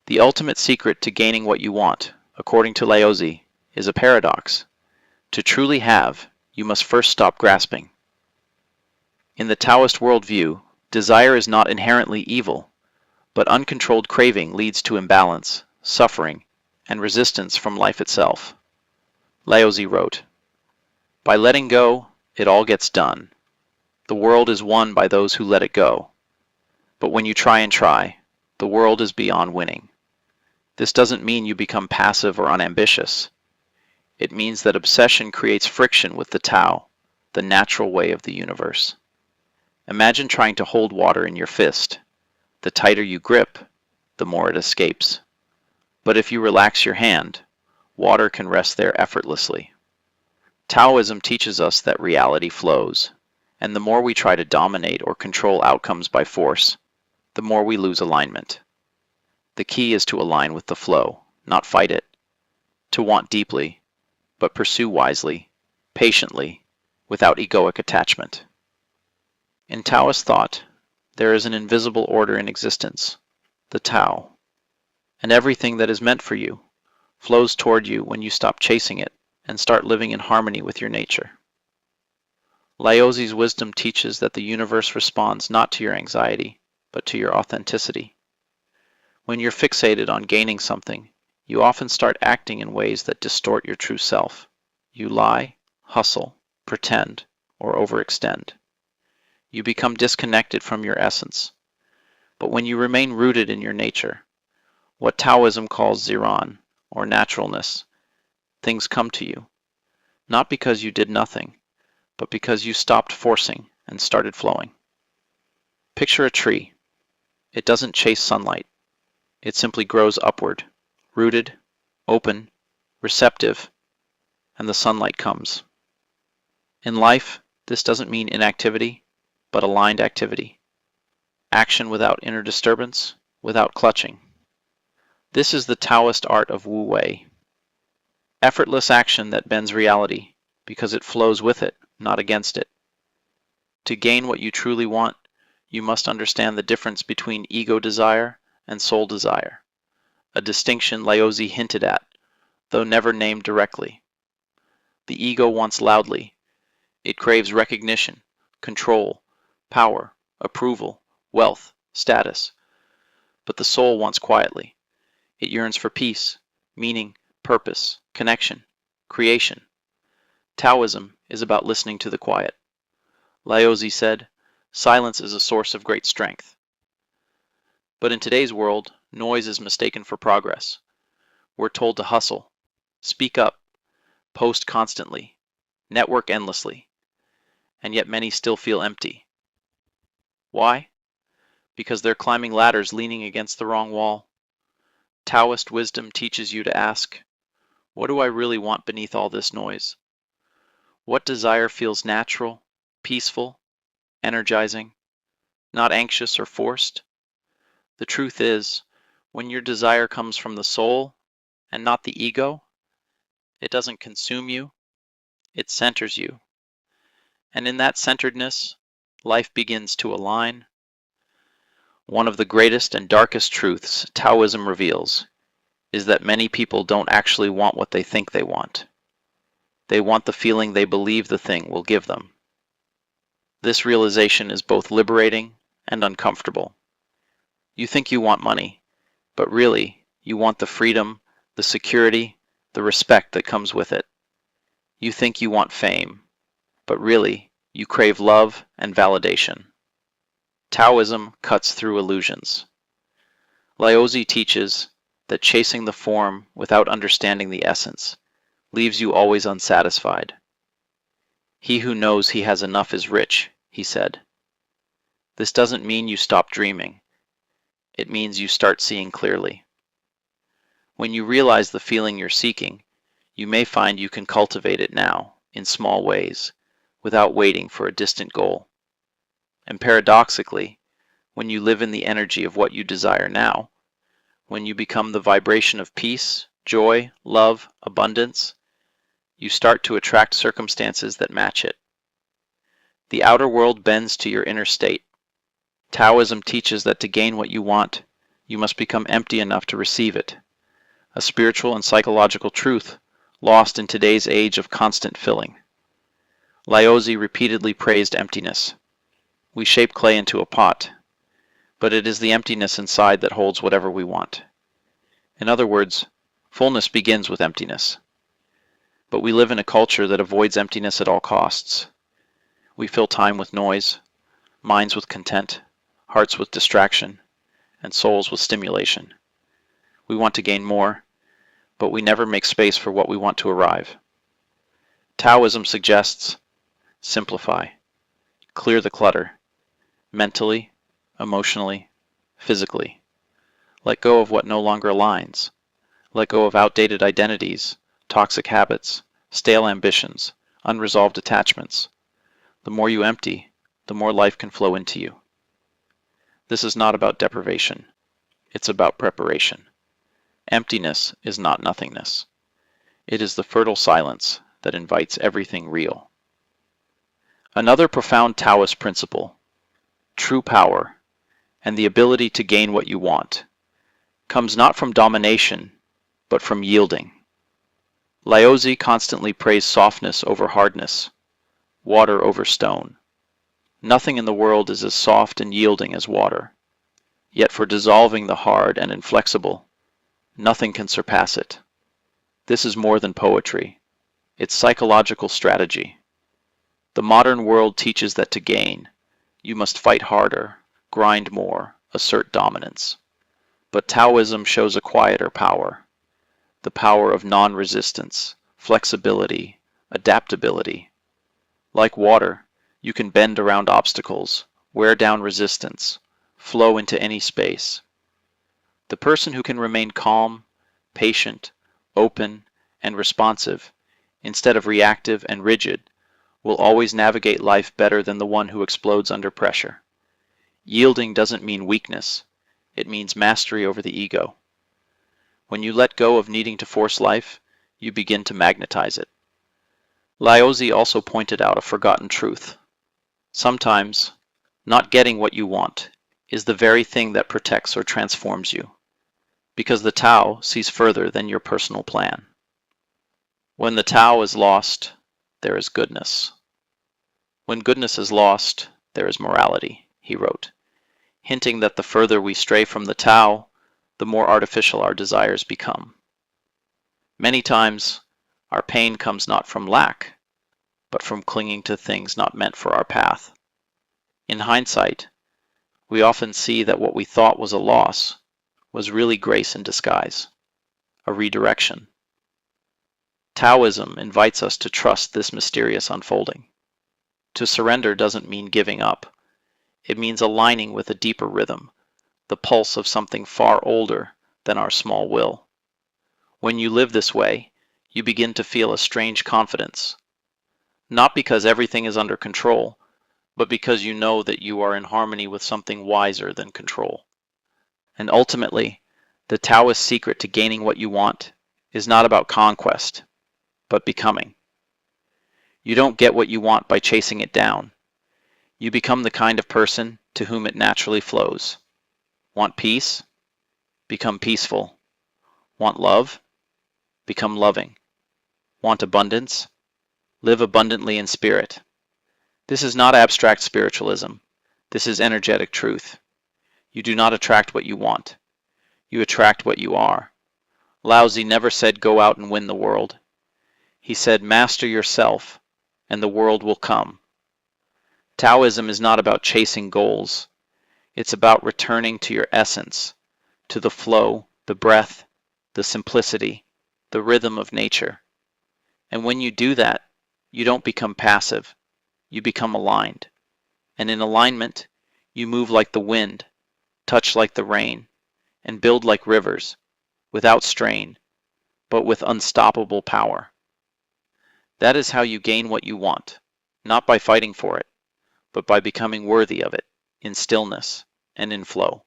The ultimate secret to gaining what you want, according to Laozi, is a paradox. To truly have, you must first stop grasping. In the Taoist worldview, desire is not inherently evil, but uncontrolled craving leads to imbalance, suffering, and resistance from life itself. Laozi wrote, "By letting go, it all gets done. The world is won by those who let it go. But when you try and try, the world is beyond winning. This doesn't mean you become passive or unambitious. It means that obsession creates friction with the Tao, the natural way of the universe. Imagine trying to hold water in your fist. The tighter you grip, the more it escapes. But if you relax your hand, water can rest there effortlessly." Taoism teaches us that reality flows, and the more we try to dominate or control outcomes by force, the more we lose alignment. The key is to align with the flow, not fight it. To want deeply, but pursue wisely, patiently, without egoic attachment. In Taoist thought, there is an invisible order in existence, the Tao, and everything that is meant for you flows toward you when you stop chasing it and start living in harmony with your nature. Laozi's wisdom teaches that the universe responds not to your anxiety, but to your authenticity. When you're fixated on gaining something, you often start acting in ways that distort your true self. You lie, hustle, pretend, or overextend. You become disconnected from your essence. But when you remain rooted in your nature, what Taoism calls ziran, or naturalness, things come to you, not because you did nothing, but because you stopped forcing and started flowing. Picture a tree. It doesn't chase sunlight. It simply grows upward, rooted, open, receptive, and the sunlight comes. In life, this doesn't mean inactivity, but aligned activity. Action without inner disturbance, without clutching. This is the Taoist art of Wu Wei. Effortless action that bends reality, because it flows with it, not against it. To gain what you truly want, you must understand the difference between ego desire and soul desire, a distinction Laozi hinted at, though never named directly. The ego wants loudly. It craves recognition, control, power, approval, wealth, status. But the soul wants quietly. It yearns for peace, meaning, purpose, connection, creation. Taoism is about listening to the quiet. Laozi said, "Silence is a source of great strength." But in today's world, noise is mistaken for progress. We're told to hustle, speak up, post constantly, network endlessly, and yet many still feel empty. Why? Because they're climbing ladders leaning against the wrong wall. Taoist wisdom teaches you to ask, what do I really want beneath all this noise? What desire feels natural, peaceful, energizing, not anxious or forced? The truth is, when your desire comes from the soul and not the ego, it doesn't consume you, it centers you. And in that centeredness, life begins to align. One of the greatest and darkest truths Taoism reveals is that many people don't actually want what they think they want. They want the feeling they believe the thing will give them. This realization is both liberating and uncomfortable. You think you want money, but really, you want the freedom, the security, the respect that comes with it. You think you want fame, but really, you crave love and validation. Taoism cuts through illusions. Laozi teaches that chasing the form without understanding the essence leaves you always unsatisfied. He who knows he has enough is rich, he said. This doesn't mean you stop dreaming. It means you start seeing clearly. When you realize the feeling you're seeking, you may find you can cultivate it now, in small ways, without waiting for a distant goal. And paradoxically, when you live in the energy of what you desire now, when you become the vibration of peace, joy, love, abundance, you start to attract circumstances that match it. The outer world bends to your inner state. Taoism teaches that to gain what you want, You must become empty enough to receive it, a spiritual and psychological truth lost in today's age of constant filling. Laozi repeatedly praised emptiness. We shape clay into a pot, but it is the emptiness inside that holds whatever we want. In other words, fullness begins with emptiness. But we live in a culture that avoids emptiness at all costs. We fill time with noise, minds with content, hearts with distraction, and souls with stimulation. We want to gain more, but we never make space for what we want to arrive. Taoism suggests simplify, clear the clutter, mentally, emotionally, physically. Let go of what no longer aligns. Let go of outdated identities, toxic habits, stale ambitions, unresolved attachments. The more you empty, the more life can flow into you. This is not about deprivation. It's about preparation. Emptiness is not nothingness. It is the fertile silence that invites everything real. Another profound Taoist principle, true power, and the ability to gain what you want, comes not from domination, but from yielding. Laozi constantly praised softness over hardness, water over stone. Nothing in the world is as soft and yielding as water, yet for dissolving the hard and inflexible, nothing can surpass it. This is more than poetry. It's psychological strategy. The modern world teaches that to gain, you must fight harder, grind more, assert dominance. But Taoism shows a quieter power, the power of non-resistance, flexibility, adaptability. Like water, you can bend around obstacles, wear down resistance, flow into any space. The person who can remain calm, patient, open, and responsive, instead of reactive and rigid, will always navigate life better than the one who explodes under pressure. Yielding doesn't mean weakness. It means mastery over the ego. When you let go of needing to force life, you begin to magnetize it. Laozi also pointed out a forgotten truth. Sometimes, not getting what you want is the very thing that protects or transforms you, because the Tao sees further than your personal plan. When the Tao is lost, there is goodness. When goodness is lost, there is morality, he wrote, hinting that the further we stray from the Tao, the more artificial our desires become. Many times, our pain comes not from lack, but from clinging to things not meant for our path. In hindsight, we often see that what we thought was a loss was really grace in disguise, a redirection. Taoism invites us to trust this mysterious unfolding. To surrender doesn't mean giving up. It means aligning with a deeper rhythm, the pulse of something far older than our small will. When you live this way, you begin to feel a strange confidence, not because everything is under control, but because you know that you are in harmony with something wiser than control. And ultimately, the Taoist secret to gaining what you want is not about conquest, but becoming. You don't get what you want by chasing it down. You become the kind of person to whom it naturally flows. Want peace? Become peaceful. Want love? Become loving. Want abundance? Live abundantly in spirit. This is not abstract spiritualism. This is energetic truth. You do not attract what you want. You attract what you are. Laozi never said go out and win the world. He said master yourself, and the world will come. Taoism is not about chasing goals. It's about returning to your essence, to the flow, the breath, the simplicity, the rhythm of nature. And when you do that, you don't become passive. You become aligned. And in alignment, you move like the wind, touch like the rain, and build like rivers, without strain, but with unstoppable power. That is how you gain what you want, not by fighting for it, but by becoming worthy of it, in stillness and in flow.